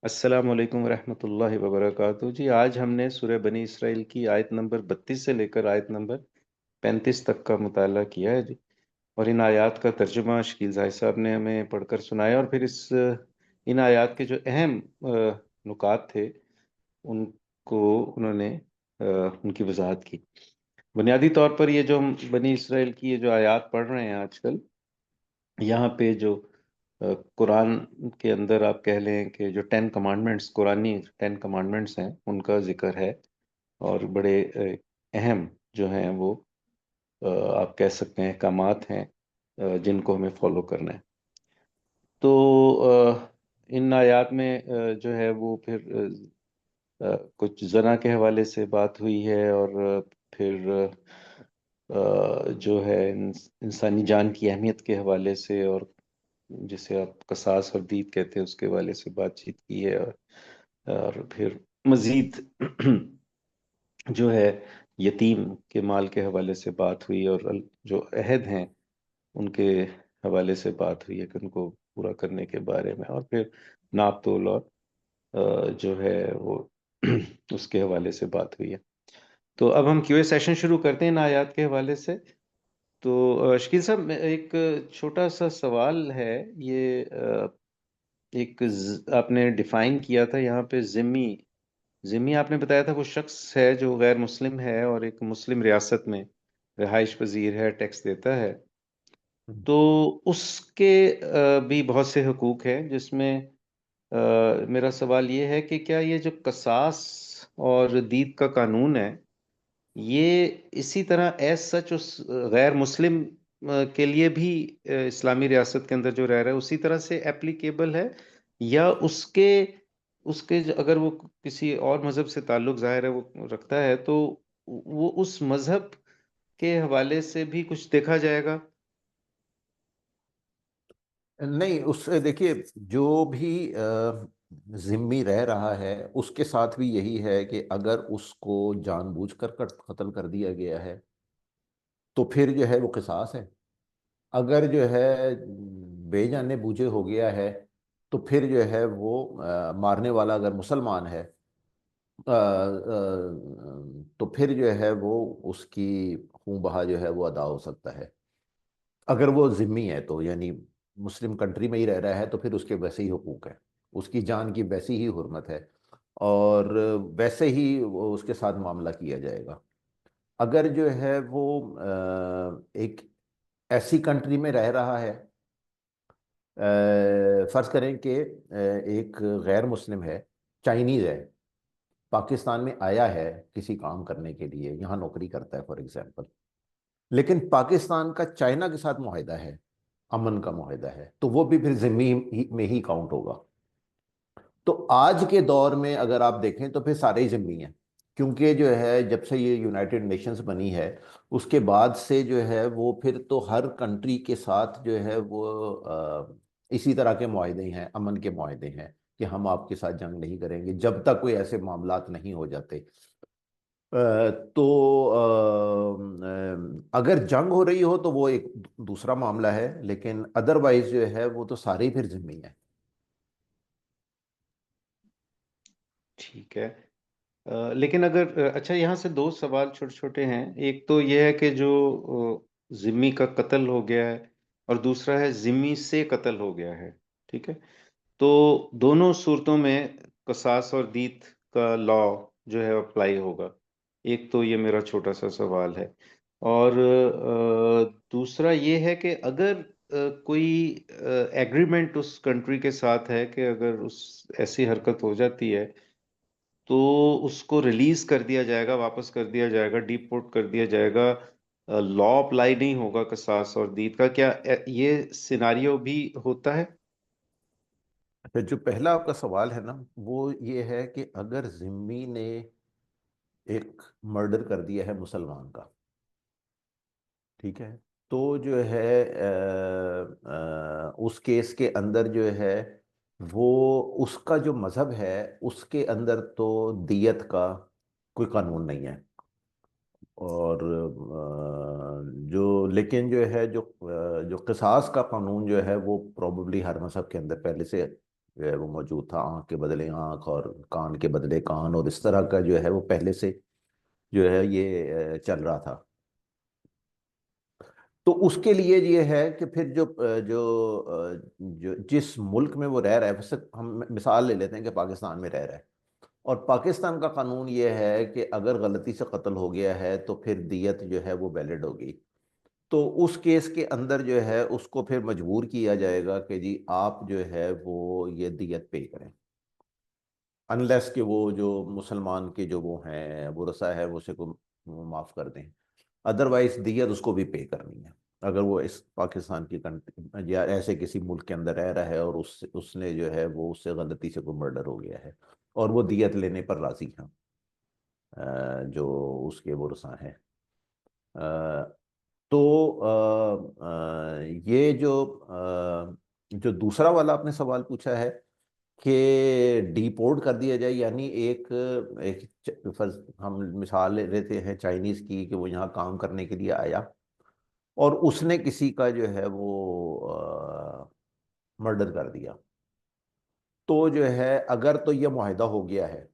السلام علیکم ورحمۃ اللہ وبرکاتہ جی، آج ہم نے سورہ بنی اسرائیل کی آیت نمبر 32 سے لے کر آیت نمبر 35 تک کا مطالعہ کیا ہے جی، اور ان آیات کا ترجمہ شکیل زاہد صاحب نے ہمیں پڑھ کر سنایا، اور پھر ان آیات کے جو اہم نکات تھے ان کو انہوں نے ان کی وضاحت کی۔ بنیادی طور پر یہ جو ہم بنی اسرائیل کی یہ جو آیات پڑھ رہے ہیں آج کل، یہاں پہ جو قرآن کے اندر آپ کہہ لیں کہ جو 10 کمانڈمنٹس، قرآنی 10 کمانڈمنٹس ہیں، ان کا ذکر ہے، اور بڑے اہم جو ہیں وہ آپ کہہ سکتے ہیں احکامات ہیں جن کو ہمیں فالو کرنا ہے۔ تو ان آیات میں جو ہے وہ پھر کچھ زنا کے حوالے سے بات ہوئی ہے، اور پھر جو ہے انسانی جان کی اہمیت کے حوالے سے، اور جسے آپ قصاص اور دید کہتے ہیں اس کے حوالے سے بات چیت کی ہے، اور پھر مزید جو ہے یتیم کے مال کے حوالے سے بات ہوئی، اور جو عہد ہیں ان کے حوالے سے بات ہوئی ہے کہ ان کو پورا کرنے کے بارے میں، اور پھر ناپ تول اور جو ہے وہ اس کے حوالے سے بات ہوئی ہے۔ تو اب ہم کیو اے سیشن شروع کرتے ہیں ان آیات کے حوالے سے۔ تو شکیل صاحب، ایک چھوٹا سا سوال ہے، یہ آپ نے ڈیفائن کیا تھا یہاں پہ ذمی آپ نے بتایا تھا وہ شخص ہے جو غیر مسلم ہے اور ایک مسلم ریاست میں رہائش پذیر ہے، ٹیکس دیتا ہے، تو اس کے بھی بہت سے حقوق ہیں، جس میں میرا سوال یہ ہے کہ کیا یہ جو قصاص اور دید کا قانون ہے، یہ اسی طرح ایز سچ اس غیر مسلم کے لیے بھی اسلامی ریاست کے اندر جو رہ رہا ہے اسی طرح سے اپلیکیبل ہے، یا اگر وہ کسی اور مذہب سے تعلق ظاہر ہے وہ رکھتا ہے، تو وہ اس مذہب کے حوالے سے بھی کچھ دیکھا جائے گا؟ نہیں، اس سے دیکھیے، جو بھی ذمہ رہ رہا ہے اس کے ساتھ بھی یہی ہے کہ اگر اس کو جان بوجھ کر قتل کر دیا گیا ہے تو پھر جو ہے وہ قصاص ہے۔ اگر جو ہے بے جانے بوجھے ہو گیا ہے تو پھر جو ہے وہ مارنے والا اگر مسلمان ہے تو پھر جو ہے وہ اس کی خون بہا جو ہے وہ ادا ہو سکتا ہے۔ اگر وہ ذمی ہے تو یعنی مسلم کنٹری میں ہی رہ رہا ہے تو پھر اس کے ویسے ہی حقوق ہیں، اس کی جان کی ویسی ہی حرمت ہے، اور ویسے ہی اس کے ساتھ معاملہ کیا جائے گا۔ اگر جو ہے وہ ایک ایسی کنٹری میں رہ رہا ہے، فرض کریں کہ ایک غیر مسلم ہے، چائنیز ہے، پاکستان میں آیا ہے کسی کام کرنے کے لیے، یہاں نوکری کرتا ہے فار ایگزامپل، لیکن پاکستان کا چائنا کے ساتھ معاہدہ ہے، امن کا معاہدہ ہے، تو وہ بھی پھر ذمہ میں ہی کاؤنٹ ہوگا۔ تو آج کے دور میں اگر آپ دیکھیں تو پھر سارے ہی ذمہ ہیں، کیونکہ جو ہے جب سے یہ یونائٹڈ نیشنز بنی ہے اس کے بعد سے جو ہے وہ پھر تو ہر کنٹری کے ساتھ جو ہے وہ اسی طرح کے معاہدے ہیں، امن کے معاہدے ہیں کہ ہم آپ کے ساتھ جنگ نہیں کریں گے جب تک کوئی ایسے معاملات نہیں ہو جاتے۔ تو اگر جنگ ہو رہی ہو تو وہ ایک دوسرا معاملہ ہے، لیکن ادروائز جو ہے وہ تو سارے ہی پھر ذمہ ہیں۔ ٹھیک ہے، لیکن اگر اچھا، یہاں سے دو سوال چھوٹے چھوٹے ہیں۔ ایک تو یہ ہے کہ جو ذمی کا قتل ہو گیا ہے، اور دوسرا ہے ذمی سے قتل ہو گیا ہے، ٹھیک ہے؟ تو دونوں صورتوں میں قصاص اور دیت کا لا جو ہے اپلائی ہوگا۔ ایک تو یہ میرا چھوٹا سا سوال ہے، اور دوسرا یہ ہے کہ اگر کوئی ایگریمنٹ اس کنٹری کے ساتھ ہے کہ اگر ایسی حرکت ہو جاتی ہے تو اس کو ریلیز کر دیا جائے گا، واپس کر دیا جائے گا، ڈیپورٹ کر دیا جائے گا، لا اپلائی نہیں ہوگا قصاص اور دید کا، کیا یہ سیناریو بھی ہوتا ہے؟ اچھا، جو پہلا آپ کا سوال ہے نا وہ یہ ہے کہ اگر ذمی نے ایک مرڈر کر دیا ہے مسلمان کا، ٹھیک ہے، تو جو ہے اس کیس کے اندر جو ہے وہ اس کا جو مذہب ہے اس کے اندر تو دیت کا کوئی قانون نہیں ہے، اور جو لیکن جو ہے جو قصاص کا قانون جو ہے وہ پروببلی ہر مذہب کے اندر پہلے سے جو ہے وہ موجود تھا، آنکھ کے بدلے آنکھ اور کان کے بدلے کان، اور اس طرح کا جو ہے وہ پہلے سے جو ہے یہ چل رہا تھا۔ تو اس کے لیے یہ ہے کہ پھر جو جس ملک میں وہ رہ رہا ہے، ویسے ہم مثال لے لیتے ہیں کہ پاکستان میں رہ رہا ہے، اور پاکستان کا قانون یہ ہے کہ اگر غلطی سے قتل ہو گیا ہے تو پھر دیت جو ہے وہ ویلڈ ہوگی، تو اس کیس کے اندر جو ہے اس کو پھر مجبور کیا جائے گا کہ جی آپ جو ہے وہ یہ دیت پے کریں، انلیس کہ وہ جو مسلمان کے جو وہ ہیں ورثہ ہے وہ اسے کو معاف کر دیں، ادروائز دیت اس کو بھی پے کرنی ہے، اگر وہ اس پاکستان کی کنٹری یا ایسے کسی ملک کے اندر رہ رہا ہے اور اس نے جو ہے وہ اس سے غلطی سے کوئی مرڈر ہو گیا ہے اور وہ دیت لینے پر راضی ہیں، جو اس کے ورثہ ہیں۔ تو یہ جو دوسرا والا آپ نے سوال پوچھا ہے کہ ڈی پورٹ کر دیا جائے، یعنی ایک فرض ہم مثال لیتے ہیں چائنیز کی کہ وہ یہاں کام کرنے کے لیے آیا اور اس نے کسی کا جو ہے وہ مرڈر کر دیا، تو جو ہے اگر تو یہ معاہدہ ہو گیا ہے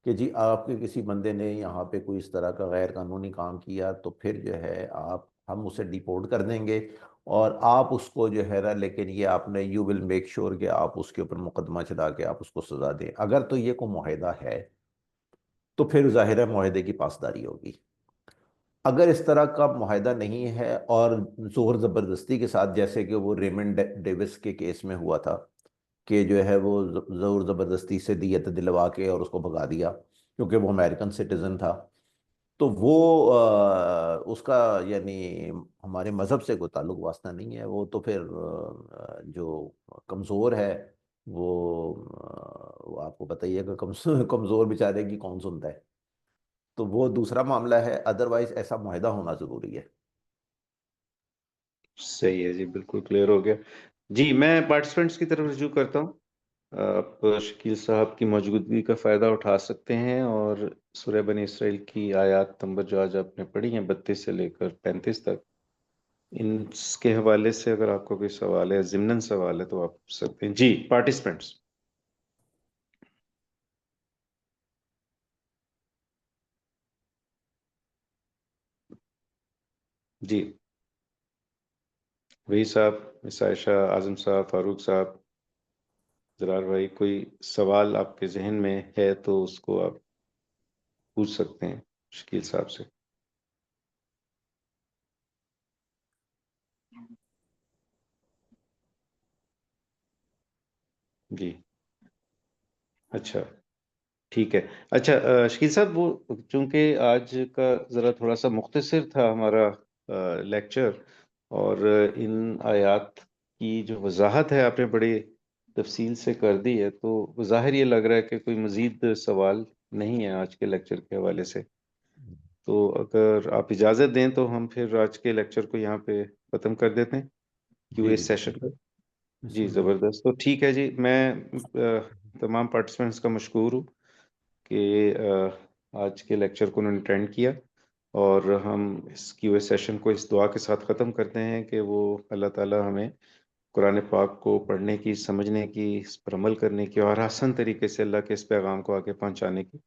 کہ جی آپ کے کسی بندے نے یہاں پہ کوئی اس طرح کا غیر قانونی کام کیا تو پھر جو ہے ہم اسے ڈیپورٹ کر دیں گے، اور آپ اس کو جو ہے نا، لیکن یہ آپ نے یو ول میک شور کہ آپ اس کے اوپر مقدمہ چلا کے آپ اس کو سزا دیں، اگر تو یہ کوئی معاہدہ ہے تو پھر ظاہر ہے معاہدے کی پاسداری ہوگی۔ اگر اس طرح کا معاہدہ نہیں ہے اور زور زبردستی کے ساتھ، جیسے کہ وہ ریمنڈ ڈیوس کے کیس میں ہوا تھا کہ جو ہے وہ زور زبردستی سے دیت دلوا کے اور اس کو بھگا دیا کیونکہ وہ امریکن سٹیزن تھا، تو وہ اس کا یعنی ہمارے مذہب سے کوئی تعلق واسطہ نہیں ہے، وہ تو پھر جو کمزور ہے وہ آپ کو پتہ ہی ہے کہ کمزور بیچارے کی کون سنتا ہے، تو وہ دوسرا معاملہ ہے، ادروائز ایسا معاہدہ ہونا ضروری ہے۔ صحیح ہے جی، بالکل کلیئر ہو گیا جی۔ میں پارٹیسپینٹس کی طرف رجوع کرتا ہوں۔ آپ شکیل صاحب کی موجودگی کا فائدہ اٹھا سکتے ہیں اور سورہ بنی اسرائیل کی آیات نمبر جو آج آپ نے پڑھی ہیں 32 سے لے کر 35 تک، ان کے حوالے سے اگر آپ کو کوئی سوال ہے، ضمناً سوال ہے، تو آپ پوچھ سکتے ہیں جی پارٹیسپینٹس۔ جی وہی صاحب، مس عائشہ، اعظم صاحب، فاروق صاحب، زرار بھائی، کوئی سوال آپ کے ذہن میں ہے تو اس کو آپ پوچھ سکتے ہیں شکیل صاحب سے۔ جی اچھا، ٹھیک ہے۔ اچھا شکیل صاحب، وہ چونکہ آج کا ذرا تھوڑا سا مختصر تھا ہمارا لیکچر، اور ان آیات کی جو وضاحت ہے آپ نے بڑی تفصیل سے کر دی ہے، تو ظاہر یہ لگ رہا ہے کہ کوئی مزید سوال نہیں ہے آج کے لیکچر کے حوالے سے، تو اگر آپ اجازت دیں تو ہم پھر آج کے لیکچر کو یہاں پہ ختم کر دیتے ہیں، کیو جی اے بالکل، سیشن کو۔ بسم جی اللہ۔ زبردست، تو ٹھیک ہے جی، میں تمام پارٹیسپینٹس کا مشکور ہوں کہ آج کے لیکچر کو انہوں نے اٹینڈ کیا، اور ہم اس کیو اے سیشن کو اس دعا کے ساتھ ختم کرتے ہیں کہ وہ اللہ تعالی ہمیں قرآن پاک کو پڑھنے کی، سمجھنے کی، اس پر عمل کرنے کی، اور آسان طریقے سے اللہ کے اس پیغام کو آگے پہنچانے کی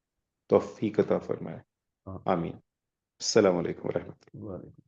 توفیق عطا فرمائے۔ ہاں، آمین۔ السلام علیکم ورحمۃ اللہ۔ وعلیکم